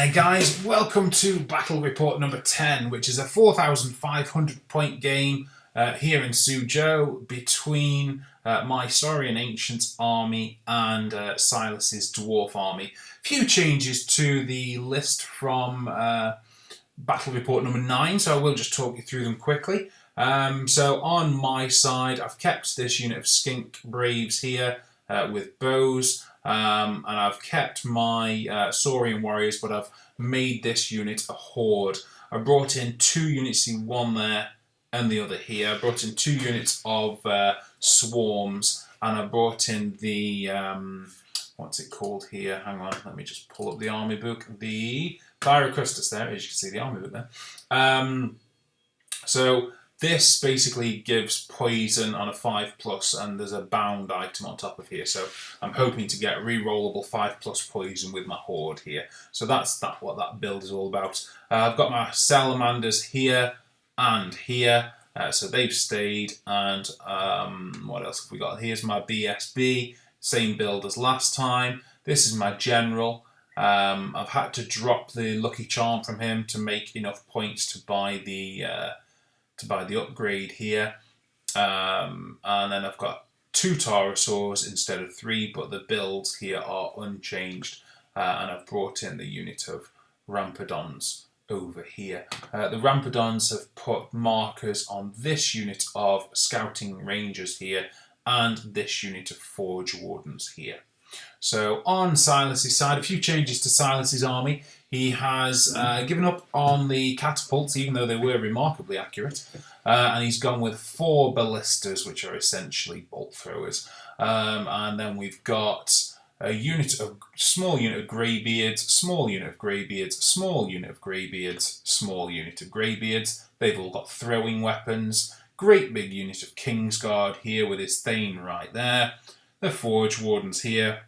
there guys, welcome to Battle Report number 10, which is a 4,500 point game here in Suzhou between my Saurian Ancients army and Silas's Dwarf army. Few changes to the list from Battle Report number 9, so I will just talk you through them quickly. So on my side, I've kept this unit of Skink Braves here with bows. And I've kept my Saurian warriors, but I've made this unit a horde. I brought in 2 units, see one there and the other here. I brought in 2 units of swarms, and I brought in the, what's it called here? Hang on, let me just pull up the army book. The Thyrocrustus there, as you can see the army book there. So this basically gives poison on a 5+, and there's a bound item on top of here. So I'm hoping to get re-rollable 5+ poison with my horde here. So that's what that build is all about. I've got my salamanders here and here, so they've stayed. And what else have we got? Here's my BSB, same build as last time. This is my general. I've had to drop the lucky charm from him to make enough points to buy the upgrade here, and then I've got 2 Pterosaurs instead of 3, but the builds here are unchanged, and I've brought in the unit of Rampedons over here. The Rampedons have put markers on this unit of Scouting Rangers here and this unit of Forge Wardens here. So on Silas's side, a few changes to Silas's army. He has given up on the catapults, even though they were remarkably accurate, and he's gone with 4 ballistas, which are essentially bolt throwers. And then we've got a small unit of greybeards, small unit of greybeards, small unit of greybeards, small unit of greybeards. They've all got throwing weapons. Great big unit of Kingsguard here with his Thane right there. The Forge Wardens here,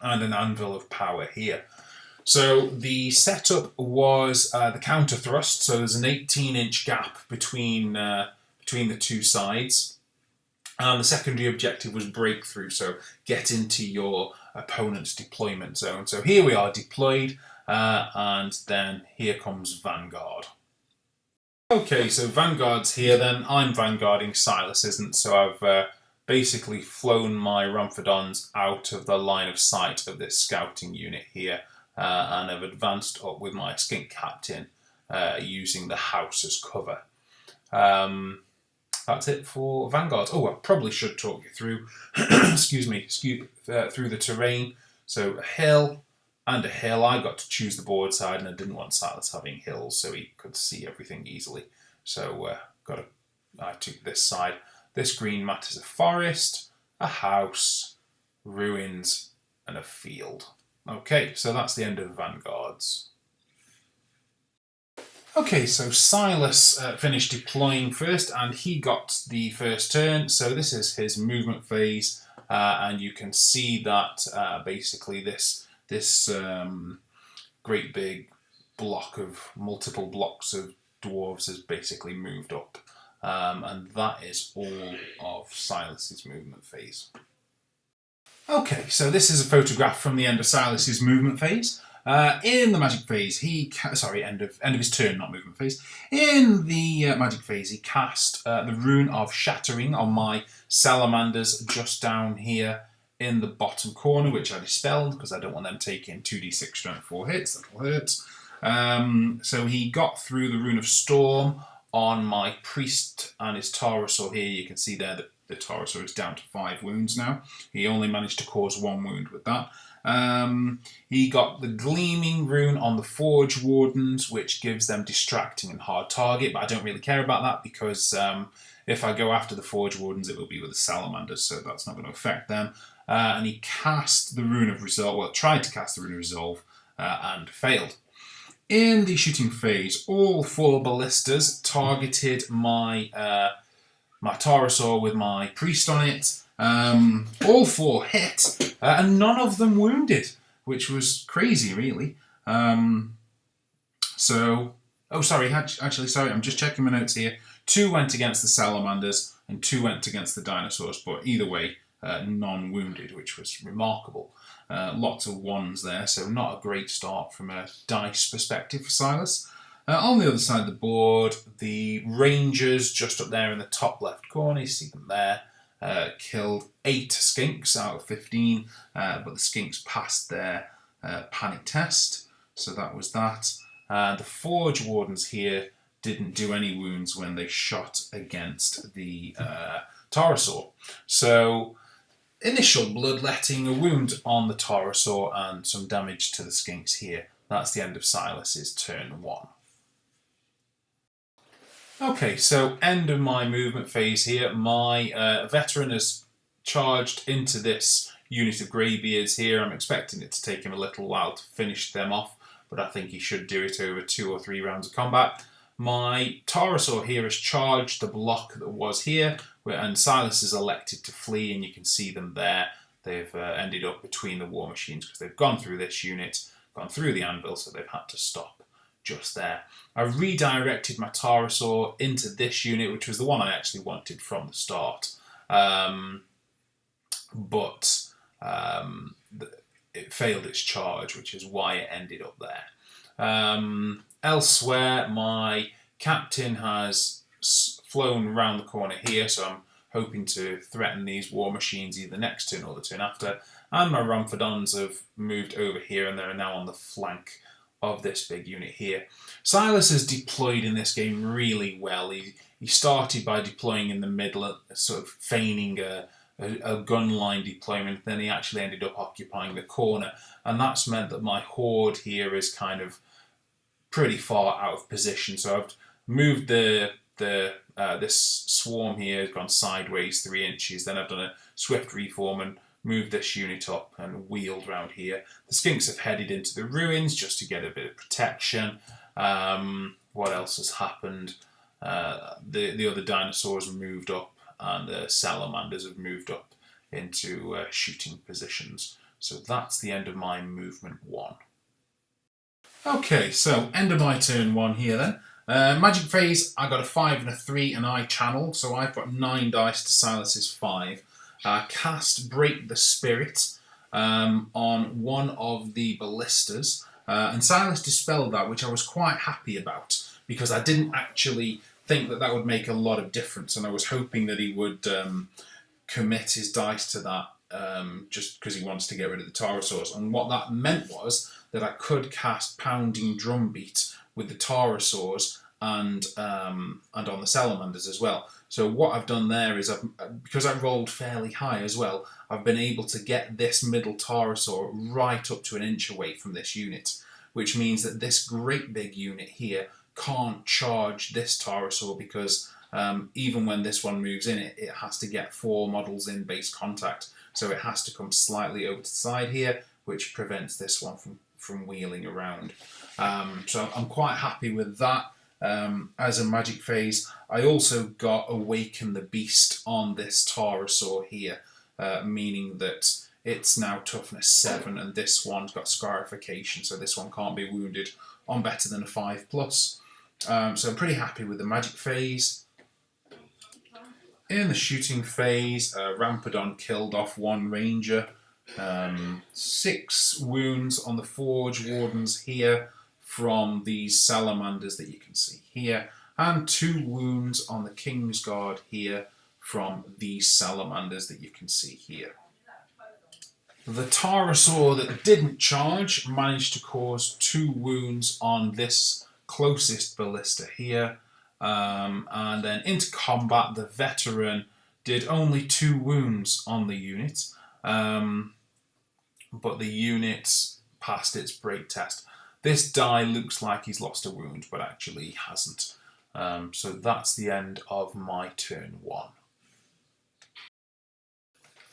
and an Anvil of Power here. So the setup was the counter thrust. So there's an 18-inch gap between the 2 sides, and the secondary objective was breakthrough. So get into your opponent's deployment zone. So here we are deployed, and then here comes Vanguard. Okay, so Vanguard's here. Then I'm vanguarding. Silas isn't. So I've basically flown my Ramphadons out of the line of sight of this scouting unit here. And I've advanced up with my Skink Captain using the house as cover. That's it for Vanguard. Oh, I probably should talk you through, through the terrain. So a hill and a hill. I got to choose the board side, and I didn't want Silas having hills, so he could see everything easily. So I took this side. This green mat is a forest, a house, ruins, and a field. Okay, so that's the end of Vanguards. Okay, so Silas finished deploying first, and he got the first turn. So this is his movement phase, and you can see that basically this great big block of multiple blocks of dwarves has basically moved up, and that is all of Silas's movement phase. Okay, so this is a photograph from the end of Silas's movement phase. In the magic phase, end of his turn, not movement phase. In the magic phase, he cast the Rune of Shattering on my salamanders just down here in the bottom corner, which I dispelled because I don't want them taking 2d6 strength 4 hits. That'll hurt. So he got through the Rune of Storm on my priest and his Pterosaur here. You can see there that the Pterosaur is down to 5 wounds now. He only managed to cause 1 wound with that. He got the Gleaming Rune on the Forge Wardens, which gives them distracting and hard target, but I don't really care about that because if I go after the Forge Wardens, it will be with the Salamanders, so that's not going to affect them. And he cast the Rune of Resolve, well, tried to cast the Rune of Resolve, and failed. In the shooting phase, all 4 ballistas targeted my Pterosaur with my priest on it. All 4 hit, and none of them wounded, which was crazy, really. Sorry, I'm just checking my notes here. 2 went against the salamanders, and 2 went against the dinosaurs, but either way, non-wounded, which was remarkable. Lots of ones there, so not a great start from a dice perspective for Silas. On the other side of the board, the Rangers, just up there in the top left corner, you see them there, killed 8 skinks out of 15, but the skinks passed their panic test, so that was that. The Forge Wardens here didn't do any wounds when they shot against the Taurosaur. So, initial bloodletting, a wound on the Taurosaur, and some damage to the skinks here. That's the end of Silas's turn 1. Okay, so end of my movement phase here. My veteran has charged into this unit of greybeards here. I'm expecting it to take him a little while to finish them off, but I think he should do it over 2 or 3 rounds of combat. My Taurosaur here has charged the block that was here, and Silas is elected to flee, and you can see them there. They've ended up between the war machines because they've gone through this unit, gone through the anvil, so they've had to stop just there. I redirected my Taurosaur into this unit, which was the one I actually wanted from the start. But it failed its charge, which is why it ended up there. Elsewhere, my captain has flown around the corner here, so I'm hoping to threaten these war machines either next turn or the turn after. And my Ramphadons have moved over here, and they're now on the flank of this big unit here. Silas has deployed in this game really well. He started by deploying in the middle, sort of feigning a gun line deployment, then he actually ended up occupying the corner, and that's meant that my horde here is kind of pretty far out of position. So I've moved this swarm here, has gone sideways 3 inches, then I've done a swift reform and moved this unit up and wheeled round here. The skinks have headed into the ruins just to get a bit of protection. What else has happened? The other dinosaurs moved up, and the salamanders have moved up into shooting positions. So that's the end of my movement 1. Okay, so end of my turn 1 here then. Magic phase, I got a 5 and a 3, and I channel, so I've got 9 dice to Silas's 5. Cast Break the Spirit on one of the ballistas, and Silas dispelled that, which I was quite happy about, because I didn't actually think that would make a lot of difference, and I was hoping that he would commit his dice to that just because he wants to get rid of the Taurosaurs. And what that meant was that I could cast Pounding Drumbeat with the Taurosaurs and on the Salamanders as well. So what I've done there is, because I rolled fairly high as well, I've been able to get this middle Taurosaur right up to 1 inch away from this unit, which means that this great big unit here can't charge this Taurosaur, because even when this one moves in, it has to get 4 models in base contact. So it has to come slightly over to the side here, which prevents this one from wheeling around. So I'm quite happy with that. As a magic phase, I also got Awaken the Beast on this Taurosaur here, meaning that it's now toughness 7, and this one's got scarification, so this one can't be wounded on better than a 5+. So I'm pretty happy with the magic phase. In the shooting phase, Ramphadon killed off 1 ranger. 6 wounds on the Forge Wardens here from these salamanders that you can see here, and 2 wounds on the King's Guard here from these salamanders that you can see here. The Taurosaur that didn't charge managed to cause 2 wounds on this closest ballista here, and then into combat the veteran did only 2 wounds on the unit, but the unit passed its break test. This die looks like he's lost a wound, but actually he hasn't. So that's the end of my turn 1.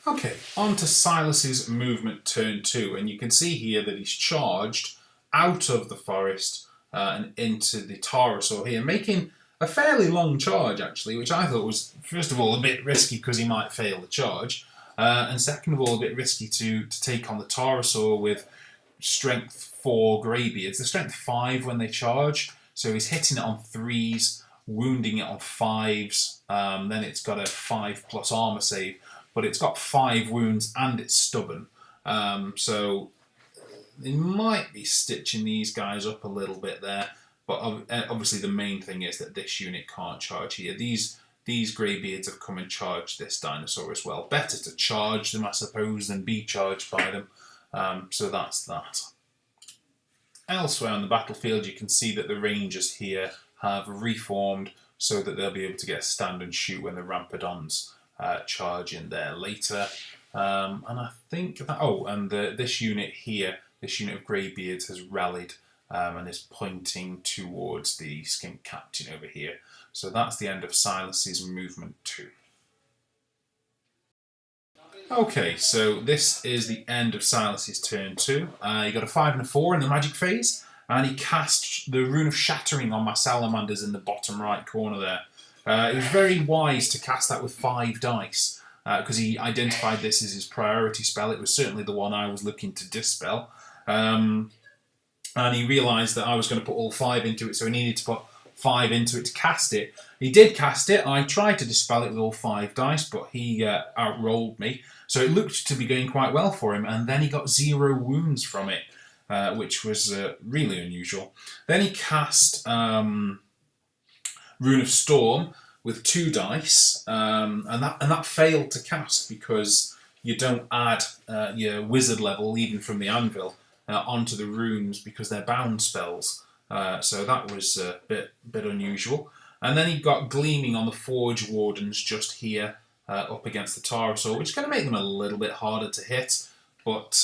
Okay, on to Silas's movement turn 2, and you can see here that he's charged out of the forest and into the Taurosaur here, making a fairly long charge actually, which I thought was, first of all, a bit risky because he might fail the charge, and second of all, a bit risky to take on the Taurosaur with strength 4 greybeards. They're strength 5 when they charge, so he's hitting it on 3s, wounding it on 5s, then it's got a 5+ armor save. but it's got 5 wounds and it's stubborn. So they might be stitching these guys up a little bit there, but obviously the main thing is that this unit can't charge here. These greybeards have come and charged this dinosaur as well. Better to charge them, I suppose, than be charged by them. So that's that. Elsewhere on the battlefield, you can see that the Rangers here have reformed so that they'll be able to get a stand and shoot when the Rampedons charge in there later. And I think that, this unit here, this unit of greybeards has rallied and is pointing towards the skink captain over here. So that's the end of Silas's movement 2. Okay, so this is the end of Silas's turn 2. He got a 5 and a 4 in the magic phase, and he cast the Rune of Shattering on my salamanders in the bottom right corner there. It was very wise to cast that with 5 dice, because he identified this as his priority spell. It was certainly the one I was looking to dispel. And he realised that I was going to put all 5 into it, so he needed to put 5 into it to cast it. He did cast it. I tried to dispel it with all 5 dice, but he outrolled me. So it looked to be going quite well for him, and then he got 0 wounds from it, which was really unusual. Then he cast Rune of Storm with 2 dice, and that failed to cast because you don't add your wizard level, even from the anvil, onto the runes because they're bound spells. So that was a bit unusual. And then he got Gleaming on the Forge Wardens just here up against the Pterosaur, which is going to make them a little bit harder to hit, but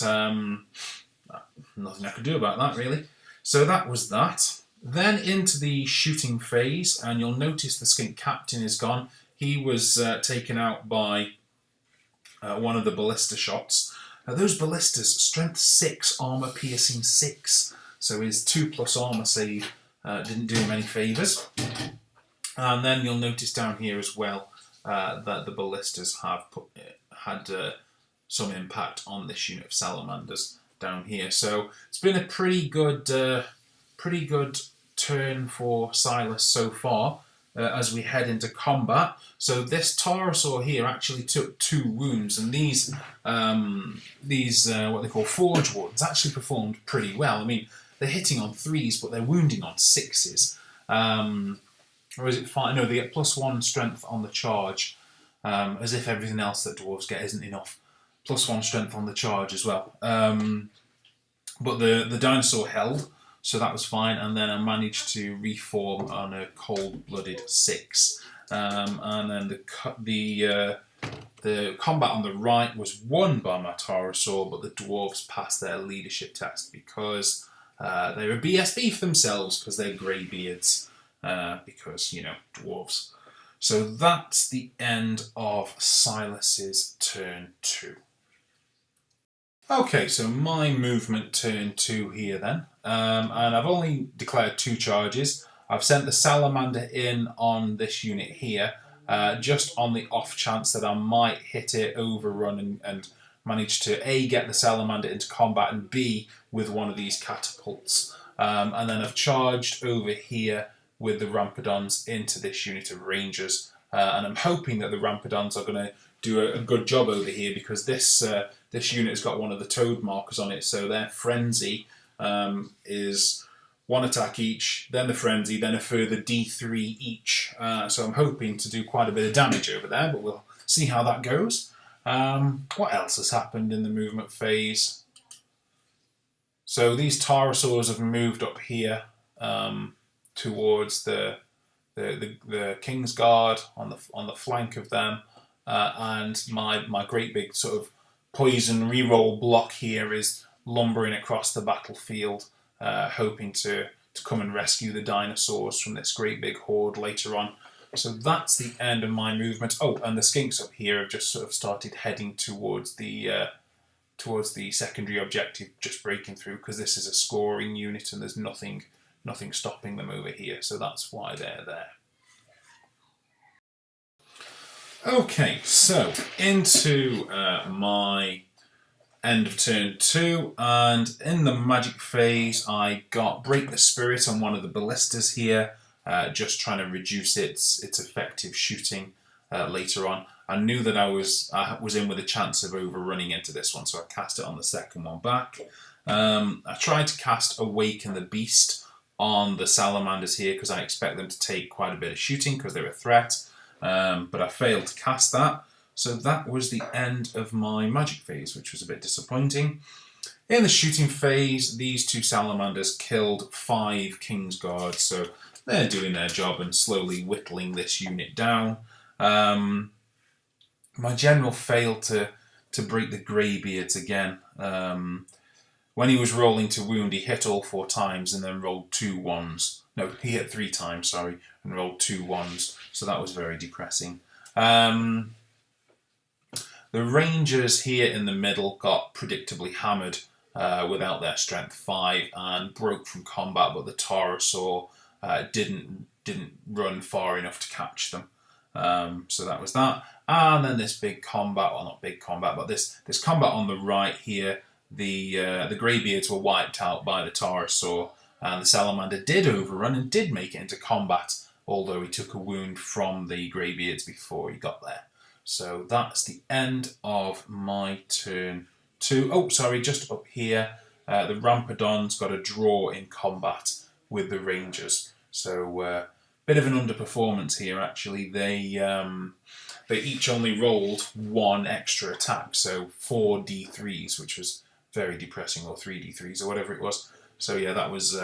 nothing I could do about that really. So that was that. Then into the shooting phase, and you'll notice the skink captain is gone. He was taken out by one of the ballista shots. Those ballistas, strength 6, armor piercing 6. So his 2+ armor save didn't do him any favours. And then you'll notice down here as well that the ballistas have had some impact on this unit of salamanders down here. So it's been a pretty good turn for Silas so far as we head into combat. So this Pterosaur here actually took 2 wounds, and these what they call Forge Wardens actually performed pretty well. I mean, they're hitting on 3s, but they're wounding on 6s. Or is it 5? No, they get +1 strength on the charge, as if everything else that dwarves get isn't enough. +1 strength on the charge as well. But the dinosaur held, so that was fine, and then I managed to reform on a cold-blooded 6. And then the combat on the right was won by my Pterosaur, but the dwarves passed their leadership test because they're a BSB for themselves, because they're greybeards, because, you know, dwarves. So that's the end of Silas's turn 2. Okay, so my movement turn 2 here then, and I've only declared 2 charges. I've sent the salamander in on this unit here, just on the off chance that I might hit it, overrun, and manage to A, get the salamander into combat, and B, with one of these catapults. And then I've charged over here with the Rampedons into this unit of Rangers, and I'm hoping that the Rampedons are going to do a good job over here, because this unit has got one of the toad markers on it, so their frenzy is 1 attack each, then the frenzy, then a further D3 each. So I'm hoping to do quite a bit of damage over there, but we'll see how that goes. What else has happened in the movement phase? So these Pterosaurs have moved up here towards the King's Guard on the flank of them, and my great big sort of poison reroll block here is lumbering across the battlefield, hoping to come and rescue the dinosaurs from this great big horde later on. So that's the end of my movement. Oh, and the skinks up here have just sort of started heading towards the secondary objective, just breaking through, because this is a scoring unit and there's nothing stopping them over here. So that's why they're there. Okay, so into my end of turn 2, and in the magic phase I got Break the Spirit on one of the ballistas here, just trying to reduce its effective shooting later on. I knew that I was in with a chance of overrunning into this one, so I cast it on the second one back. I tried to cast Awaken the Beast on the salamanders here because I expect them to take quite a bit of shooting because they're a threat, but I failed to cast that. So that was the end of my magic phase, which was a bit disappointing. In the shooting phase, these two salamanders killed 5 Kingsguards, so they're doing their job and slowly whittling this unit down. My general failed to break the Greybeards again. When he was rolling to wound, he hit all 4 times and then rolled 2 1s. No, he hit 3 times, sorry, and rolled 2 1s, so that was very depressing. The Rangers here in the middle got predictably hammered without their strength 5 and broke from combat, but the Taurosaur didn't run far enough to catch them. So that was that. And then this big combat, well, not big combat, but this combat on the right here, the Greybeards were wiped out by the Taurosaur, and the Salamander did overrun and did make it into combat, although he took a wound from the Greybeards before he got there. So that's the end of my turn 2. Oh, sorry, just up here, the Rampedons got a draw in combat with the Rangers. So bit of an underperformance here, actually. They each only rolled 1 extra attack, so 4 D3s, which was very depressing, or 3 D3s, or whatever it was. So yeah, that was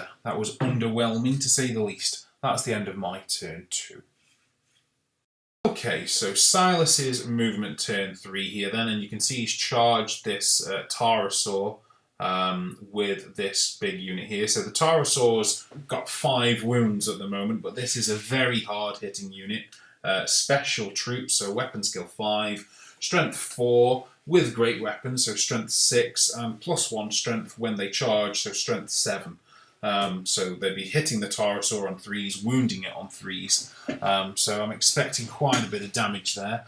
underwhelming, to say the least. That's the end of my turn 2. Okay, so Silas's movement turn 3 here then, and you can see he's charged this Taurosaur with this big unit here. So the Taurosaur's got 5 wounds at the moment, but this is a very hard-hitting unit. Special troops, so weapon skill 5, strength 4 with great weapons, so strength 6, and +1 strength when they charge, so strength 7. So they'd be hitting the Taurosaur on 3s, wounding it on 3s. So I'm expecting quite a bit of damage there.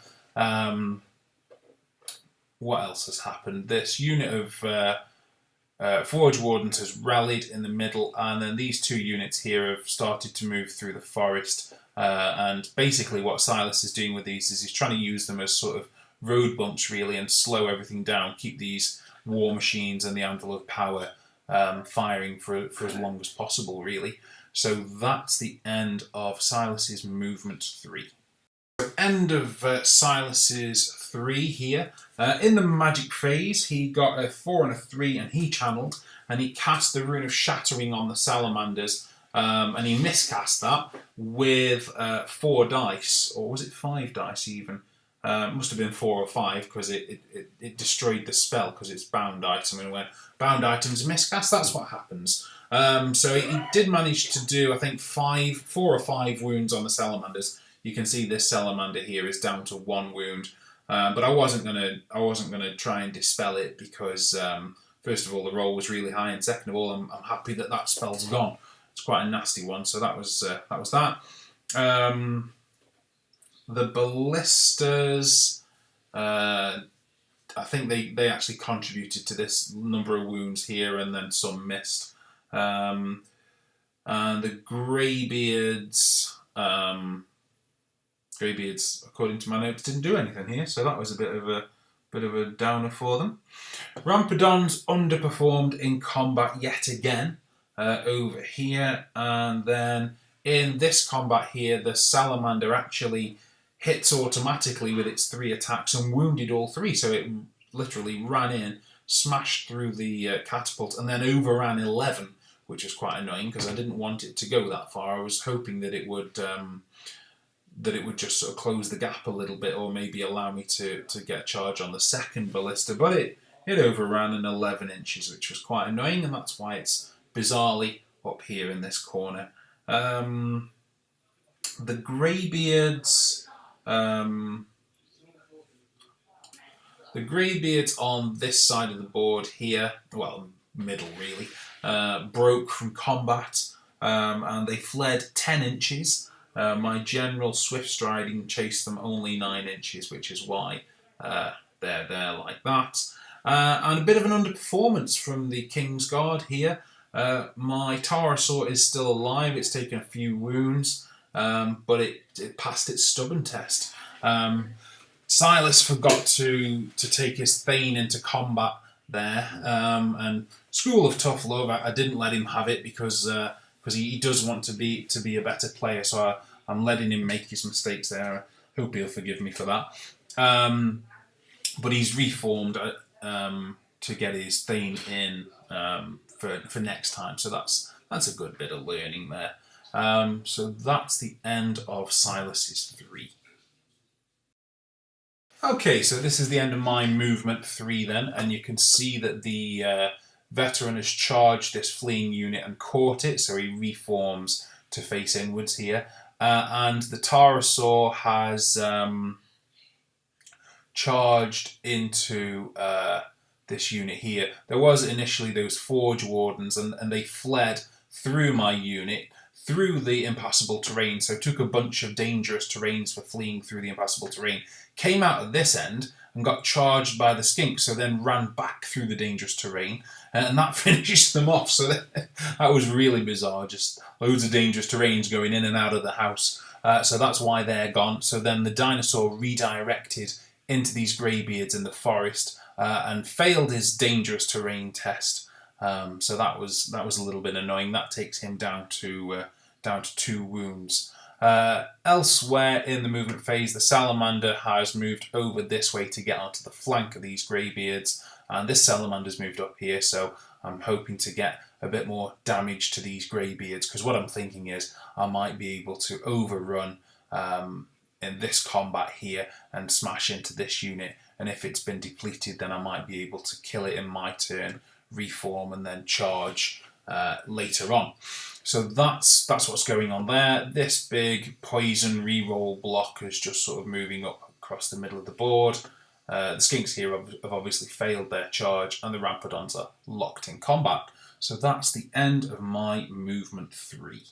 What else has happened? This unit of Forge Wardens has rallied in the middle, and then these 2 units here have started to move through the forest. And basically what Silas is doing with these is he's trying to use them as sort of road bumps, really, and slow everything down, keep these war machines and the Anvil of Power firing for as long as possible, really. So that's the end of Silas's movement 3. End of Silas's 3 here. In the magic phase, he got a 4 and a 3, and he channeled, and he cast the Rune of Shattering on the Salamanders, and he miscast that with 4 dice, or was it 5 dice even? It must have been 4 or 5, because it destroyed the spell because it's bound item, and when bound items are miscast, that's what happens. So he did manage to do, I think, 4 or 5 wounds on the Salamanders. You can see this Salamander here is down to 1 wound, but I wasn't gonna try and dispel it because first of all the roll was really high, and second of all I'm happy that spell's gone. It's quite a nasty one, so that was that. The ballistas, I think they actually contributed to this number of wounds here, and then some missed. And the Greybeards, according to my notes, didn't do anything here, so that was a bit of a downer for them. Rampedons underperformed in combat yet again over here, and then in this combat here, the Salamander actually hits automatically with its 3 attacks and wounded all 3, so it literally ran in, smashed through the catapult, and then overran 11, which was quite annoying because I didn't want it to go that far. I was hoping that it would just sort of close the gap a little bit, or maybe allow me to get a charge on the second ballista, but it overran an 11 inches, which was quite annoying, and that's why it's bizarrely up here in this corner. The Greybeards, on this side of the board here, well, middle really, broke from combat, and they fled 10 inches. My general swift striding chased them only 9 inches, which is why they're there like that. And a bit of an underperformance from the Kingsguard here. My Taurosaur is still alive. It's taken a few wounds, but it passed its stubborn test. Silas forgot to take his Thane into combat there, and School of Tough Love, I didn't let him have it because he does want to be a better player, so I'm letting him make his mistakes there. I hope he'll forgive me for that. But he's reformed to get his Thane in for next time, so that's a good bit of learning there. So that's the end of Silas's 3. Okay, so this is the end of my movement 3 then, and you can see that the veteran has charged this fleeing unit and caught it, so he reforms to face inwards here. And the Pterosaur has charged into this unit here. There was initially those Forge Wardens, and they fled through my unit, through the impassable terrain, so took a bunch of dangerous terrains for fleeing through the impassable terrain. Came out at this end and got charged by the skink, so then ran back through the dangerous terrain, and that finishes them off. So that was really bizarre, just loads of dangerous terrains going in and out of the house. So that's why they're gone. So then the dinosaur redirected into these greybeards in the forest and failed his dangerous terrain test. So that was a little bit annoying. That takes him down to 2 wounds. Elsewhere in the movement phase, the salamander has moved over this way to get onto the flank of these greybeards, and this salamander's moved up here, so I'm hoping to get a bit more damage to these greybeards, because what I'm thinking is I might be able to overrun in this combat here and smash into this unit, and if it's been depleted then I might be able to kill it in my turn, reform and then charge later on. So that's what's going on there. This big poison reroll block is just sort of moving up across the middle of the board. The skinks here have obviously failed their charge, and the Rampedons are locked in combat. So that's the end of my movement 3.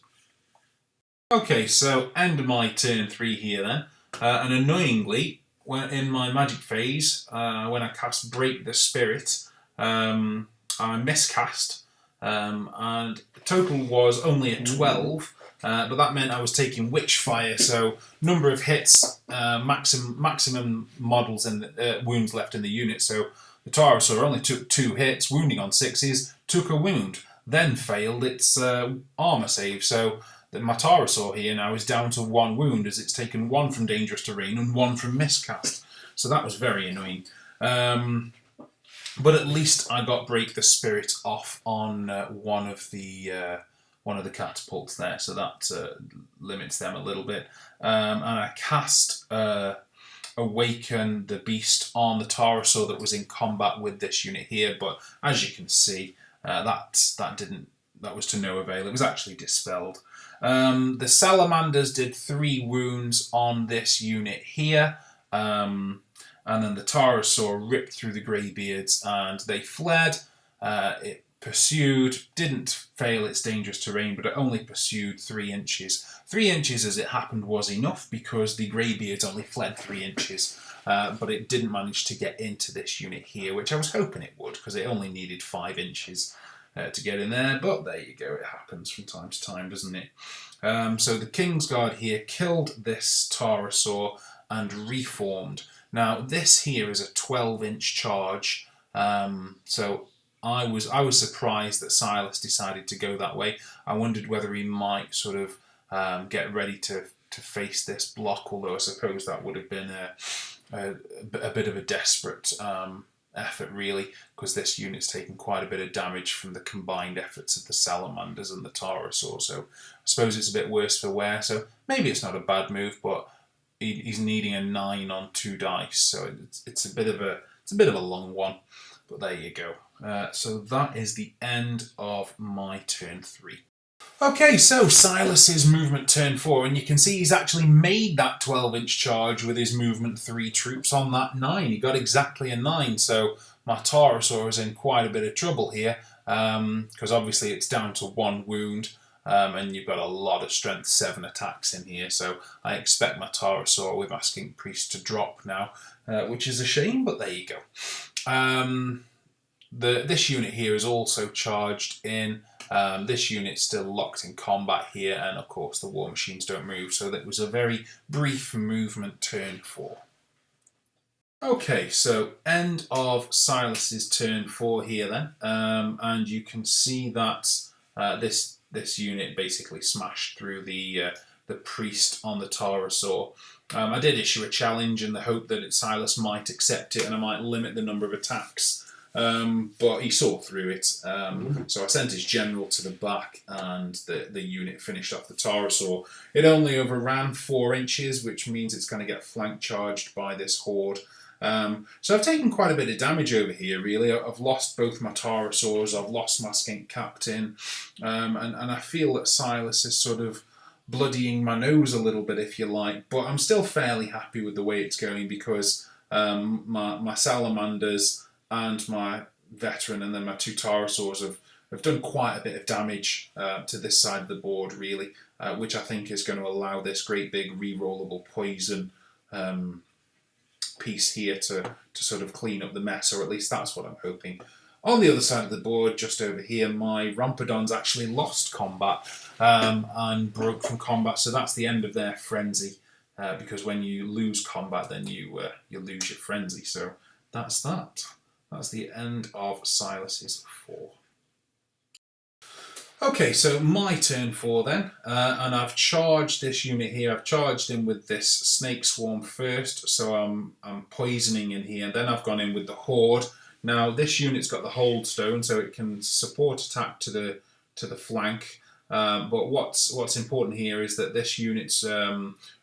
Okay, so end of my turn 3 here then. And annoyingly, in my magic phase, when I cast Break the Spirit, I miscast, and the total was only a 12, but that meant I was taking Witchfire, so number of hits, maximum models and wounds left in the unit, so the Pterosaur only took 2 hits, wounding on 6s, took a wound, then failed its armour save, so my Pterosaur here now is down to 1 wound, as it's taken 1 from dangerous terrain and 1 from miscast, so that was very annoying. But at least I got Break the Spirit off on one of the catapults there, so that limits them a little bit. And I cast Awaken the Beast on the Pterosaur that was in combat with this unit here, but as you can see, that was to no avail. It was actually dispelled. The Salamanders did 3 wounds on this unit here. And then the Pterosaur ripped through the greybeards and they fled. It pursued, didn't fail its dangerous terrain, but it only pursued 3 inches. 3 inches, as it happened, was enough because the greybeards only fled 3 inches. But it didn't manage to get into this unit here, which I was hoping it would, because it only needed 5 inches to get in there. But there you go, it happens from time to time, doesn't it? So the Kingsguard here killed this Pterosaur and reformed. Now this here is a 12-inch charge, so I was surprised that Silas decided to go that way. I wondered whether he might sort of get ready to face this block, although I suppose that would have been a bit of a desperate effort really, because this unit's taken quite a bit of damage from the combined efforts of the Salamanders and the Pterosaur, so I suppose it's a bit worse for wear, so maybe it's not a bad move, but he's needing a 9 on 2 dice, so it's a bit of a long one, but there you go. So that is the end of my turn 3. Okay, so Silas's movement turn 4, and you can see he's actually made that 12-inch charge with his movement 3 troops on that 9. He got exactly a 9, so my Pterosaur is in quite a bit of trouble here, because obviously it's down to 1 wound. And you've got a lot of strength 7 attacks in here, so I expect my Pterosaur with my Skink Priest to drop now, which is a shame, but there you go. This unit here is also charged in. This unit's still locked in combat here, and of course the War Machines don't move, so that was a very brief movement turn 4. Okay, so end of Silas's turn 4 here then, and you can see that this unit basically smashed through the priest on the Tarasaur. I did issue a challenge in the hope that Silas might accept it and I might limit the number of attacks, but he saw through it. So I sent his general to the back, and the unit finished off the Tarasaur. It only overran 4 inches, which means it's going to get flank charged by this horde. So I've taken quite a bit of damage over here, really. I've lost both my Tarasaurs, I've lost my Skink Captain, and I feel that Silas is sort of bloodying my nose a little bit, if you like, but I'm still fairly happy with the way it's going because my Salamanders and my Veteran and then my 2 Tarasaurs have done quite a bit of damage to this side of the board, really, which I think is going to allow this great big re-rollable poison piece here to sort of clean up the mess, or at least that's what I'm hoping. On the other side of the board, just over here, my Rampedons actually lost combat and broke from combat, so that's the end of their frenzy, because when you lose combat, then you lose your frenzy. So that's that. That's the end of Silas's 4. Okay, so my turn 4 then, and I've charged this unit here. I've charged in with this Snake Swarm first, so I'm poisoning in here, and then I've gone in with the Horde. Now this unit's got the Hold Stone, so it can support attack to the flank. But what's important here is that this unit's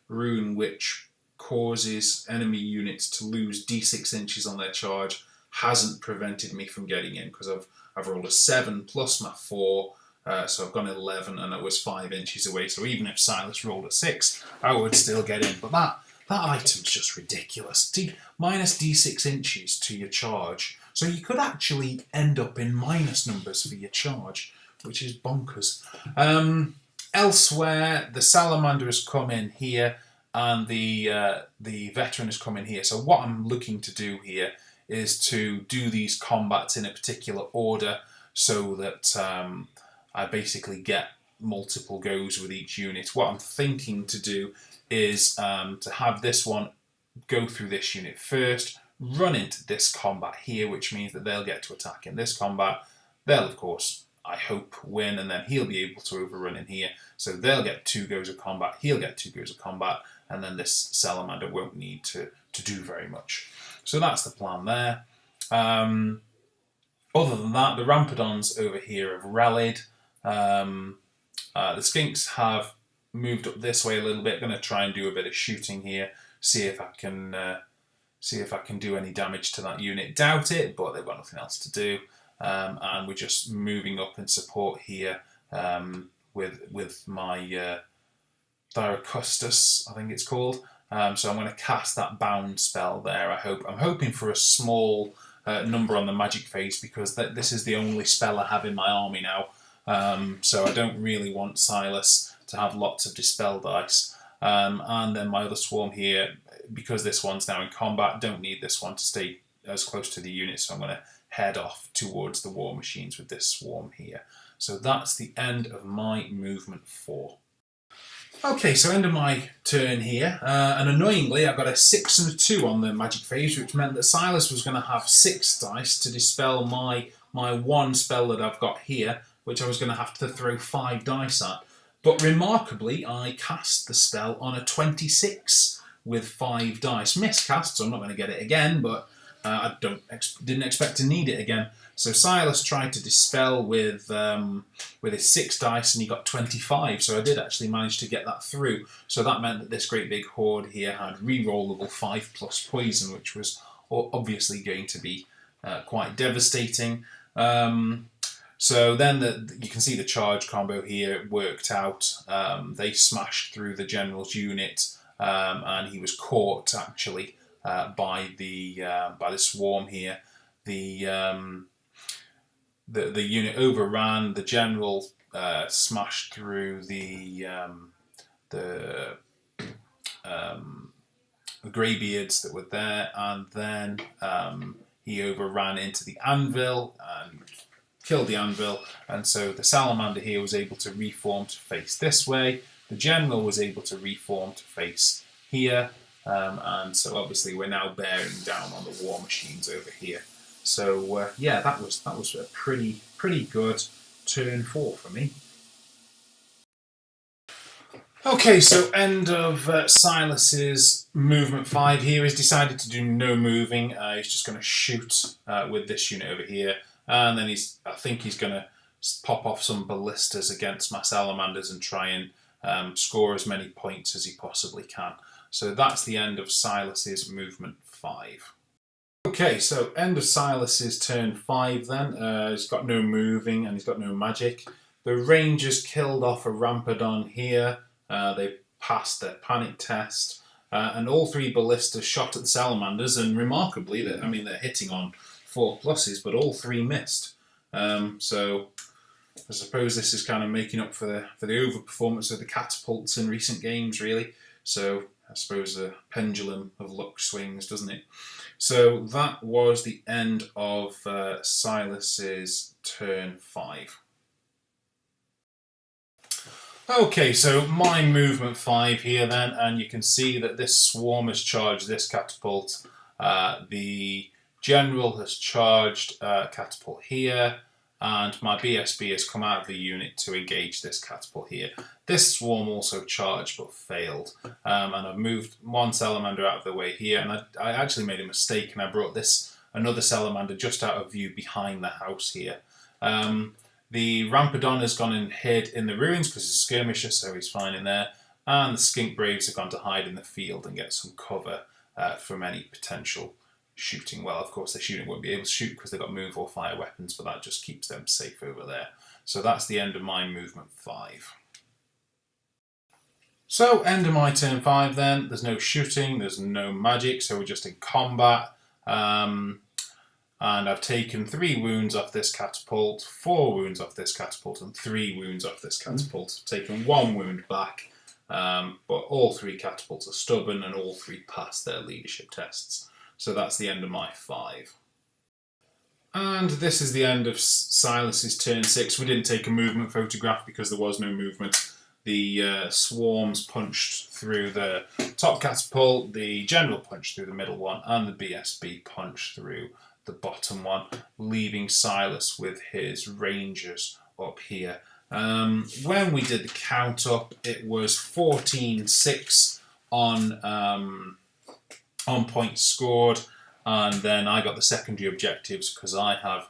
rune, which causes enemy units to lose d6 inches on their charge, hasn't prevented me from getting in because I've rolled a 7 plus my 4. So I've gone 11 and it was 5 inches away. So even if Silas rolled a 6, I would still get in. But that item's just ridiculous. Minus d6 inches to your charge. So you could actually end up in minus numbers for your charge, which is bonkers. Elsewhere, the Salamander has come in here and the Veteran has come in here. So what I'm looking to do here is to do these combats in a particular order so that I basically get multiple goes with each unit. What I'm thinking to do is to have this one go through this unit first, run into this combat here, which means that they'll get to attack in this combat. They'll, of course, I hope, win, and then he'll be able to overrun in here. So they'll get 2 goes of combat, he'll get 2 goes of combat, and then this Salamander won't need to do very much. So that's the plan there. Other than that, the Rampedons over here have rallied. The Skinks have moved up this way a little bit. Going to try and do a bit of shooting here, see if I can do any damage to that unit. Doubt it, but they've got nothing else to do, and we're just moving up in support here with my Thyrocustus, I think it's called. So I'm going to cast that bound spell there. I'm hoping for a small number on the magic phase because this is the only spell I have in my army now. So I don't really want Silas to have lots of dispel dice. And then my other swarm here, because this one's now in combat, don't need this one to stay as close to the unit, so I'm going to head off towards the war machines with this swarm here. So that's the end of my movement 4. Okay, so end of my turn here, and annoyingly I got a 6 and a 2 on the magic phase, which meant that Silas was going to have 6 dice to dispel my 1 spell that I've got here, which I was going to have to throw 5 dice at. But remarkably, I cast the spell on a 26 with 5 dice. Miscast, so I'm not going to get it again, but I didn't expect to need it again. So Silas tried to dispel with his 6 dice and he got 25, so I did actually manage to get that through. So that meant that this great big horde here had re-rollable 5 plus poison, which was obviously going to be quite devastating. So then you can see the charge combo here worked out. They smashed through the general's unit, and he was caught actually by the swarm here. The unit overran. The general smashed through the greybeards that were there, and then he overran into the anvil and killed the anvil, and so the salamander here was able to reform to face this way. The general was able to reform to face here, and so obviously we're now bearing down on the war machines over here. So yeah, that was a pretty good turn 4 for me. Okay, so end of Silas's movement 5 here. He's decided to do no moving. He's just going to shoot with this unit over here, and then I think he's going to pop off some ballistas against my salamanders and try and score as many points as he possibly can. So that's the end of Silas's movement 5. Okay, so end of Silas's turn 5 then. He's got no moving and he's got no magic. The Rangers killed off a Rampadon here. They passed their panic test, and all 3 ballistas shot at the salamanders, and remarkably, they're hitting on 4 pluses, but all 3 missed. So I suppose this is kind of making up for the overperformance of the catapults in recent games, really. So I suppose the pendulum of luck swings, doesn't it? So that was the end of Silas's turn 5. Okay, so my movement 5 here then, and you can see that this swarm has charged this catapult. The general has charged catapult here, and my BSB has come out of the unit to engage this catapult here. This swarm also charged but failed, and I've moved one salamander out of the way here, and I actually made a mistake and I brought another salamander just out of view behind the house here. The Rampadon has gone and hid in the ruins because he's a skirmisher, so he's fine in there. And the Skink Braves have gone to hide in the field and get some cover from any potential shooting. Well, of course, their shooting won't be able to shoot because they've got move or fire weapons, but that just keeps them safe over there. So that's the end of my movement 5. So, end of my turn 5 then. There's no shooting, there's no magic, so we're just in combat. And I've taken 3 wounds off this catapult, 4 wounds off this catapult, and 3 wounds off this catapult. I've taken 1 wound back, but all 3 catapults are stubborn and all 3 passed their leadership tests. So that's the end of my 5. And this is the end of Silas's turn 6. We didn't take a movement photograph because there was no movement. The swarms punched through the top catapult, the general punched through the middle one, and the BSB punched through the bottom one, leaving Silas with his rangers up here. When we did the count up, it was 14-6 on points scored, and then I got the secondary objectives because I have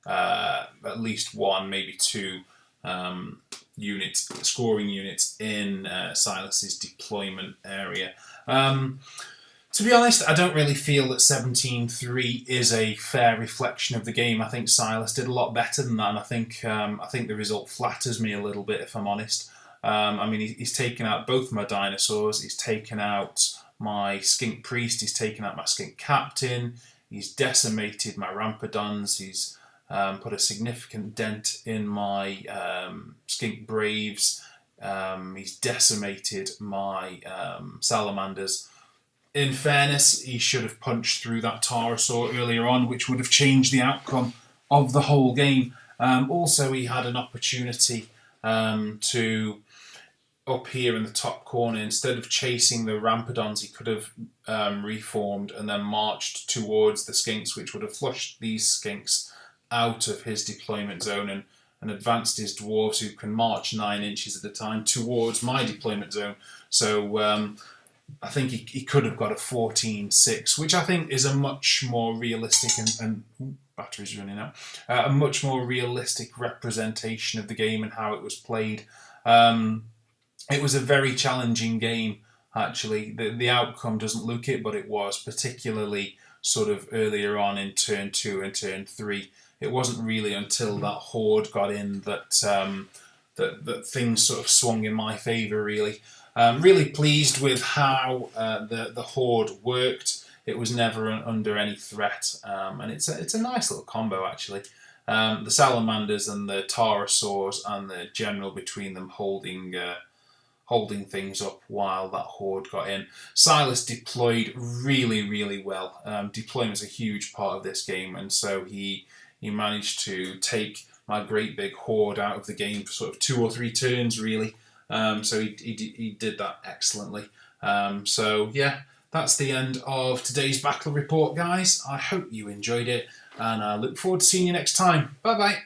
at least 1, maybe 2 scoring units in Silas's deployment area. To be honest, I don't really feel that 17-3 is a fair reflection of the game. I think Silas did a lot better than that, and I think the result flatters me a little bit, if I'm honest. He's taken out both my dinosaurs, he's taken out my skink priest, he's taken out my skink captain, he's decimated my rampadons, he's put a significant dent in my skink braves, he's decimated my salamanders. In fairness, he should have punched through that Tarasaur earlier on, which would have changed the outcome of the whole game. Also, he had an opportunity to, up here in the top corner, instead of chasing the Rampadons, he could have reformed and then marched towards the Skinks, which would have flushed these Skinks out of his deployment zone and advanced his dwarves, who can march 9 inches at a time, towards my deployment zone. So I think he could have got a 14-6, which I think is a much more realistic and battery's running out. A much more realistic representation of the game and how it was played. It was a very challenging game, actually. The outcome doesn't look it, but it was, particularly sort of earlier on in turn 2 and turn 3. It wasn't really until that horde got in that things sort of swung in my favour, really. Really pleased with how the horde worked. It was never under any threat, and it's a nice little combo, actually. The salamanders and the pterosaurs and the general between them holding things up while that horde got in. Silas deployed really, really well. Deployment's a huge part of this game, and so he managed to take my great big horde out of the game for sort of 2 or 3 turns, really. So he did that excellently. So yeah, that's the end of today's battle report, guys. I hope you enjoyed it, and I look forward to seeing you next time. Bye bye.